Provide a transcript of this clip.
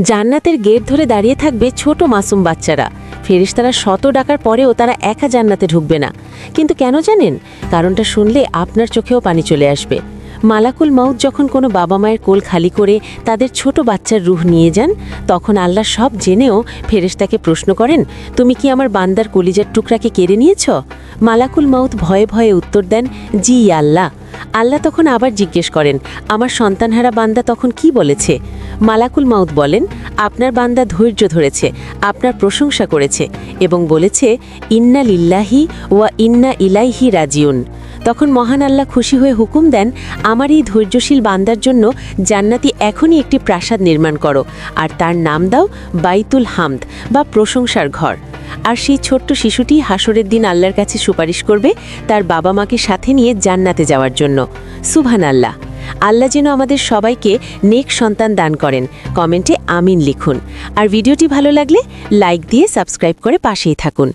জান্নাতের গেট ধরে দাঁড়িয়ে থাকবে ছোট মাসুম বাচ্চারা। ফেরেশতারা শত ডাকার পরেও তারা একা জান্নাতে ঢুকবে না। কিন্তু কেন জানেন? কারণটা শুনলে আপনার চোখেও পানি চলে আসবে। মালাকুল মাউত যখন কোনো বাবা মায়ের কোল খালি করে তাদের ছোট বাচ্চার রুহ নিয়ে যান, তখন আল্লাহ সব জেনেও ফেরেশতাকে প্রশ্ন করেন, তুমি কি আমার বান্দার কলিজার টুকরাকে কেড়ে নিয়েছ? মালাকুল মাউত ভয়ে ভয়ে উত্তর দেন, জি আল্লাহ। আল্লাহ তখন আবার জিজ্ঞেস করেন, আমার সন্তানহারা বান্দা তখন কি বলেছে? মালাকুল মাউত বলেন, আপনার বান্দা ধৈর্য ধরেছে, আপনার প্রশংসা করেছে এবং বলেছে, ইন্না লিল্লাহি ওয়া ইন্না ইলাইহি রাজিউন। তখন মহান আল্লাহ খুশি হয়ে হুকুম দেন, আমার এই ধৈর্যশীল বান্দার জন্য জান্নাতি এখনই একটি প্রাসাদ নির্মাণ করো, আর তার নাম দাও বাইতুল হামদ বা প্রশংসার ঘর। আর সেই ছোট্ট শিশুটি হাসরের দিন আল্লাহর কাছে সুপারিশ করবে তার বাবা মাকে সাথে নিয়ে জান্নাতে যাওয়ার জন্য। সুবহানাল্লাহ। আল্লাহ যেন আমাদের সবাইকে নেক সন্তান দান করেন। কমেন্টে আমিন লিখুন। আর ভিডিওটি ভালো লাগলে লাইক দিয়ে সাবস্ক্রাইব করে পাশেই থাকুন।